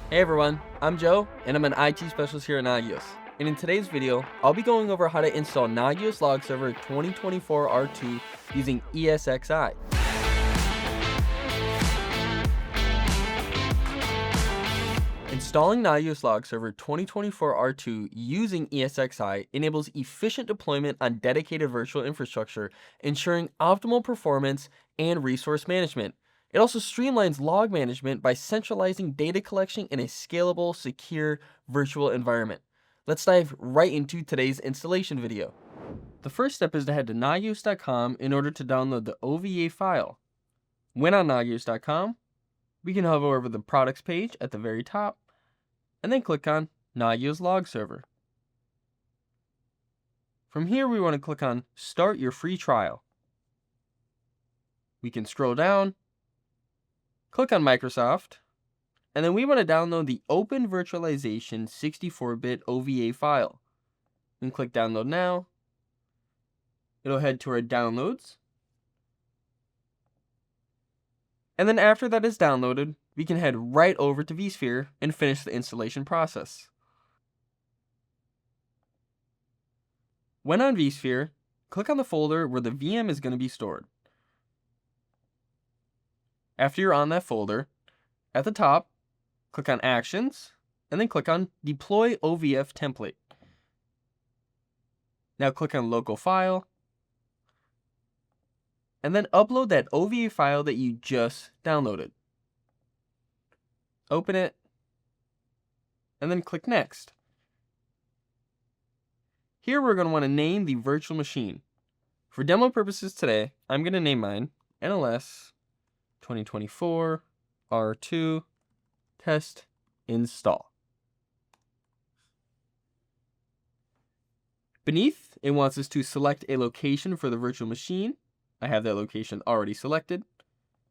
Hey everyone, I'm Joe, and I'm an IT specialist here at Nagios. And in today's video, I'll be going over how to install Nagios Log Server 2024 R2 using ESXi. Installing Nagios Log Server 2024 R2 using ESXi enables efficient deployment on dedicated virtual infrastructure, ensuring optimal performance and resource management. It also streamlines log management by centralizing data collection in a scalable, secure virtual environment. Let's dive right into today's installation video. The first step is to head to nagios.com in order to download the OVA file. When on nagios.com, we can hover over the products page at the very top and then click on Nagios Log Server. From here, we want to click on Start Your Free Trial. We can scroll down, click on Microsoft, and then we want to download the Open Virtualization 64-bit OVA file. We can click Download Now. It'll head to our downloads. And then after that is downloaded, we can head right over to VSphere and finish the installation process. When on VSphere, click on the folder where the VM is going to be stored. After you're on that folder, at the top, click on Actions, and then click on Deploy OVF Template. Now click on Local File, and then upload that OVA file that you just downloaded. Open it, and then click Next. Here we're going to want to name the virtual machine. For demo purposes today, I'm going to name mine NLS 2024 R2 Test Install. Beneath, it wants us to select a location for the virtual machine. I have that location already selected.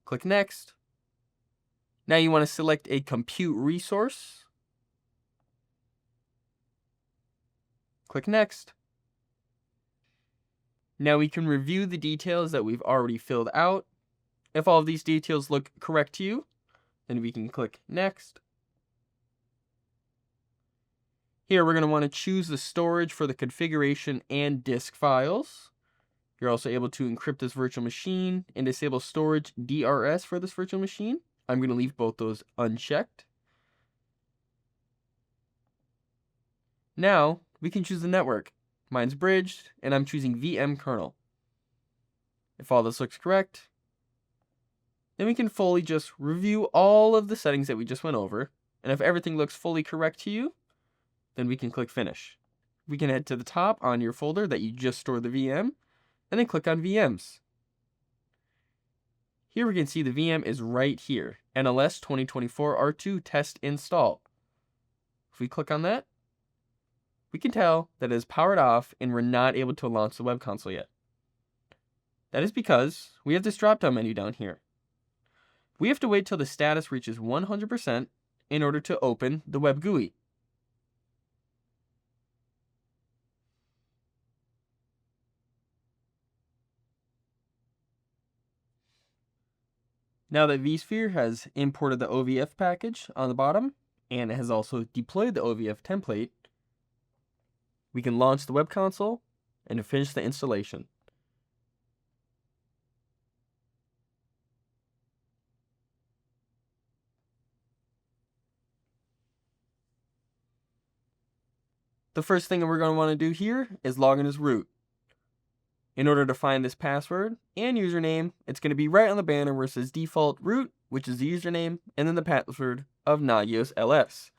Click Next. Now you want to select a compute resource. Click Next. Now we can review the details that we've already filled out. If all of these details look correct to you, then we can click Next. Here we're going to want to choose the storage for the configuration and disk files. You're also able to encrypt this virtual machine and disable storage DRS for this virtual machine. I'm going to leave both those unchecked. Now we can choose the network. Mine's bridged, and I'm choosing VM kernel. If all this looks correct, then we can fully just review all of the settings that we just went over. And if everything looks fully correct to you, then we can click Finish. We can head to the top on your folder that you just stored the VM, and then click on VMs. Here we can see the VM is right here, NLS 2024 R2 Test Install. If we click on that, we can tell that it is powered off and we're not able to launch the web console yet. That is because we have this drop-down menu down here. We have to wait till the status reaches 100% in order to open the web GUI. Now that VSphere has imported the OVF package on the bottom, and it has also deployed the OVF template, we can launch the web console and finish the installation. The first thing that we're going to want to do here is log in as root. In order to find this password and username, it's going to be right on the banner where it says default root, which is the username, and then the password of Nagios LS.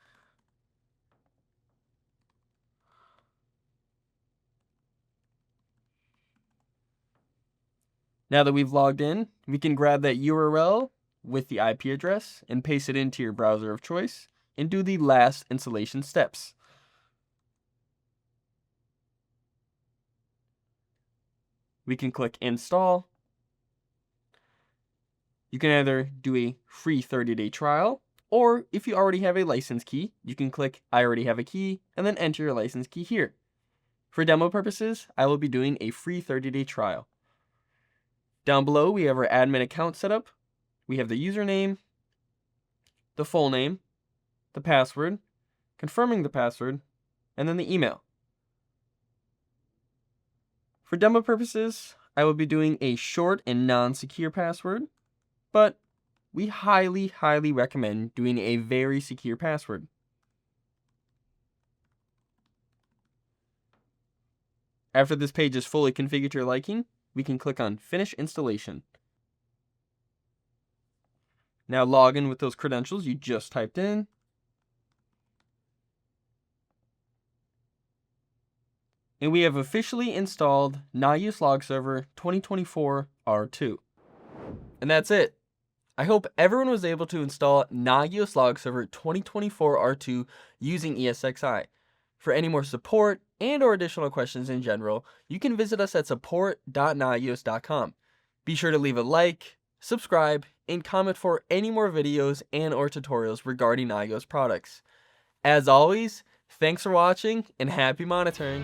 Now that we've logged in, we can grab that URL with the IP address and paste it into your browser of choice and do the last installation steps. We can click Install. You can either do a free 30-day trial, or if you already have a license key, you can click I already have a key and then enter your license key here. For demo purposes, I will be doing a free 30-day trial. Down below, we have our admin account setup. We have the username, the full name, the password, confirming the password, and then the email. For demo purposes, I will be doing a short and non-secure password, but we highly recommend doing a very secure password. After this page is fully configured to your liking, we can click on Finish Installation. Now log in with those credentials you just typed in. And we have officially installed Nagios Log Server 2024 R2. And that's it. I hope everyone was able to install Nagios Log Server 2024 R2 using ESXi. For any more support and or additional questions in general, you can visit us at support.nagios.com. Be sure to leave a like, subscribe, and comment for any more videos and or tutorials regarding Nagios products. As always, thanks for watching and happy monitoring.